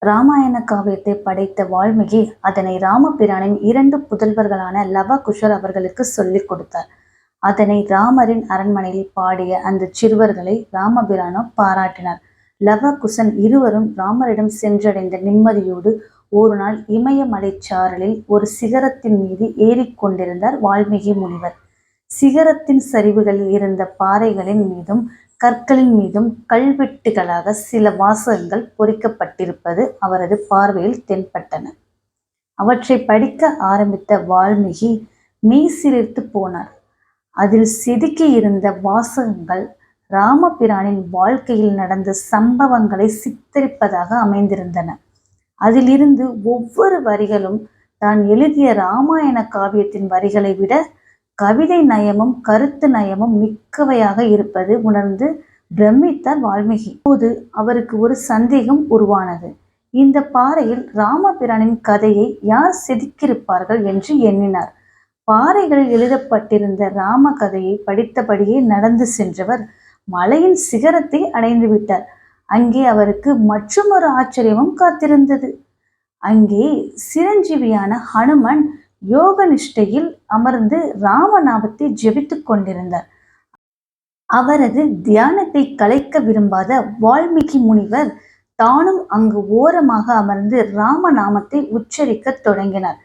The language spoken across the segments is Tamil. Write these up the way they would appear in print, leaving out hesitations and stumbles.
ராமாயண காவியத்தை படைத்த வால்மீகி அதனை ராமபிரானின் 2 புதல்வர்களான லவ குஷர் அவர்களுக்கு சொல்லிக் கொடுத்தார். அதனை ராமரின் அரண்மனையில் பாடிய அந்த சிறுவர்களை ராமபிரானோ பாராட்டினார். லவ குசன் இருவரும் ராமரிடம் சென்றடைந்த நிம்மதியோடு ஒரு நாள் இமயமலைச்சாரலில் ஒரு சிகரத்தின் மீது ஏறிக்கொண்டிருந்தார் வால்மீகி முனிவர். சிகரத்தின் சரிவுகளில் இருந்த பாறைகளின் மீதும் கற்களின் மீதும் கல்வெட்டுகளாக சில வாசகங்கள் பொறிக்கப்பட்டிருப்பது அவரது பார்வையில் தென்பட்டன. அவற்றை படிக்க ஆரம்பித்த வால்மீகி மெய்சிலிர்த்து போனார். அதில் செதுக்கி இருந்த வாசகங்கள் ராமபிரானின் வாழ்க்கையில் நடந்த சம்பவங்களை சித்தரிப்பதாக அமைந்திருந்தன. அதிலிருந்து ஒவ்வொரு வரிகளும் தான் எழுதிய ராமாயண காவியத்தின் வரிகளை விட கவிதை நயமும் கருத்து நயமும் மிக்கவையாக இருப்பது உணர்ந்து பிரமித்தார் வால்மீகி. போது அவருக்கு ஒரு சந்தேகம் உருவானது. இந்த பாறையில் ராமபிரானின் கதையை யார் செதுக்கியிருப்பார்கள் என்று எண்ணினார். பாறைகளில் எழுதப்பட்டிருந்த ராம கதையை படித்தபடியே நடந்து சென்றவர் மலையின் சிகரத்தை அடைந்து விட்டார். அங்கே அவருக்கு மற்றொரு ஆச்சரியமும் காத்திருந்தது. அங்கே சிரஞ்சீவியான ஹனுமன் யோக நிஷ்டையில் அமர்ந்து ராமநாமத்தை ஜெபித்துக் கொண்டிருந்தார். அவரது தியானத்தை கலைக்க விரும்பாத வால்மீகி முனிவர் தானும் அங்கு ஓரமாக அமர்ந்து ராமநாமத்தை உச்சரிக்க தொடங்கினார்.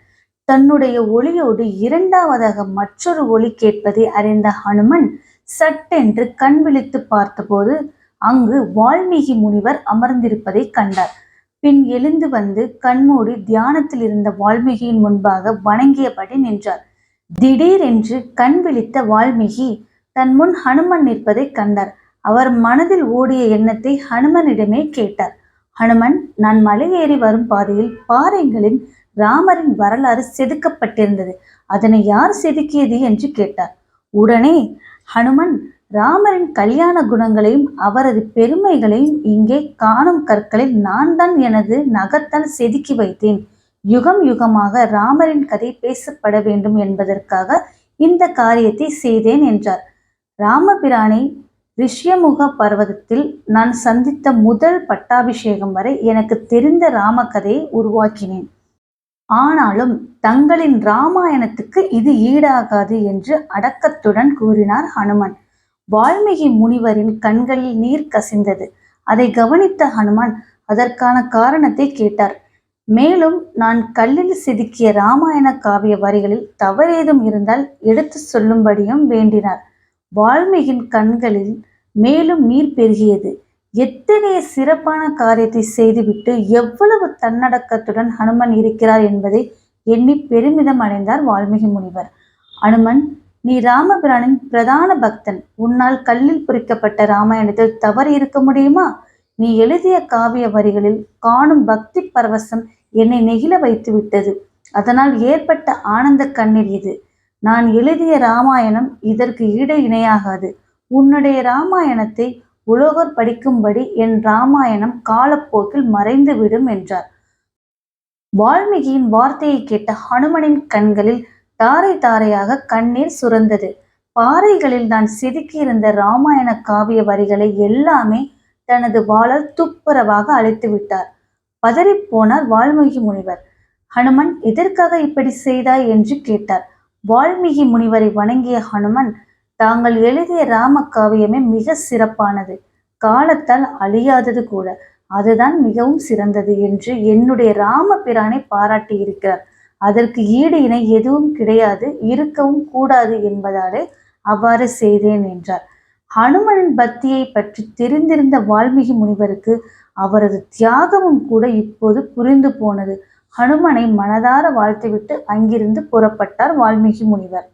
தன்னுடைய ஒளியோடு இரண்டாவதாக மற்றொரு ஒளி கேட்பதை அறிந்த ஹனுமன் சட்டென்று கண் விழித்து பார்த்தபோது அங்கு வால்மீகி முனிவர் அமர்ந்திருப்பதை கண்டார். பின் எழுந்து வந்து கண்மூடி தியானத்தில் இருந்த வால்மீகியின் முன்பாக வணங்கியபடி நின்றார். திடீரென்று கண் விழித்த வால்மீகி தன் முன் ஹனுமன் நிற்பதை கண்டார். அவர் மனதில் ஓடிய எண்ணத்தை ஹனுமனிடமே கேட்டார். ஹனுமன், நான் மலையேறி வரும் பாதையில் பாறைகளின் ராமரின் வரலாறு செதுக்கப்பட்டிருந்தது. அதனை யார் செதுக்கியது என்று கேட்டார். உடனே ஹனுமன் ராமரின் கல்யாண குணங்களையும் அவரது பெருமைகளையும் இங்கே காணும் கற்களில் நான் தான் எனது நகத்தால் செதுக்கி வைத்தேன். யுகம் யுகமாக ராமரின் கதை பேசப்பட வேண்டும் என்பதற்காக இந்த காரியத்தை செய்தேன் என்றார். ராமபிரானை ரிஷ்யமுக பர்வதத்தில் நான் சந்தித்த முதல் பட்டாபிஷேகம் வரை எனக்கு தெரிந்த ராம கதையை உருவாக்கினேன். ஆனாலும் தங்களின் ராமாயணத்துக்கு இது ஈடாகாது என்று அடக்கத்துடன் கூறினார் ஹனுமன். வால்மீகி முனிவரின் கண்களில் நீர் கசிந்தது. அதை கவனித்த ஹனுமான் அதற்கான காரணத்தை கேட்டார். மேலும் நான் கல்லில் செதுக்கிய ராமாயண காவிய வரிகளில் தவறேதும் இருந்தால் எடுத்து சொல்லும்படியும் வேண்டினார். வால்மீகியின் கண்களில் மேலும் நீர் பெருகியது. எத்தகைய சிறப்பான காரியத்தை செய்துவிட்டு எவ்வளவு தன்னடக்கத்துடன் ஹனுமன் இருக்கிறார் என்பதை எண்ணி பெருமிதம் அடைந்தார் வால்மீகி முனிவர். ஹனுமன், நீ ராமபிரானின் பிரதான பக்தன். உன்னால் கல்லில் பொறிக்கப்பட்ட ராமாயணத்தில் தவறு இருக்க முடியுமா? நீ எழுதிய காவிய வரிகளில் காணும் பக்தி பரவசம் என்னை நெகிழ வைத்து விட்டது. அதனால் ஏற்பட்ட ஆனந்த கண்ணீர் இது. நான் எழுதிய ராமாயணம் இதற்கு ஈடு இணையாகாது. உன்னுடைய ராமாயணத்தை உலோகர் படிக்கும்படி என் ராமாயணம் காலப்போக்கில் மறைந்து விடும் என்றார். வால்மீகியின் வார்த்தையை கேட்ட ஹனுமனின் கண்களில் தாரை தாரையாக கண்ணீர் சுரந்தது. பாறைகளில் நான் செதுக்கியிருந்த ராமாயண காவிய வரிகளை எல்லாமே தனது வாளால் துப்புரவாக அழித்து விட்டார். பதறிப்போனார் வால்மீகி முனிவர். ஹனுமன், எதற்காக இப்படி செய்தாய் என்று கேட்டார். வால்மீகி முனிவரை வணங்கிய ஹனுமன், தாங்கள் எழுதிய ராம காவியமே மிக சிறப்பானது, காலத்தால் அழியாதது கூட. அதுதான் மிகவும் சிறந்தது என்று என்னுடைய ராமபிரானை பாராட்டி இருக்கிறார். அதற்கு ஈடு இணை எதுவும் கிடையாது, இருக்கவும் கூடாது என்பதாலே அவ்வாறு செய்தேன் என்றார். ஹனுமனின் பக்தியை பற்றி தெரிந்திருந்த வால்மீகி முனிவருக்கு அவரது தியாகமும் கூட இப்போது புரிந்து போனது. ஹனுமனை மனதார வாழ்த்துவிட்டு அங்கிருந்து புறப்பட்டார் வால்மீகி முனிவர்.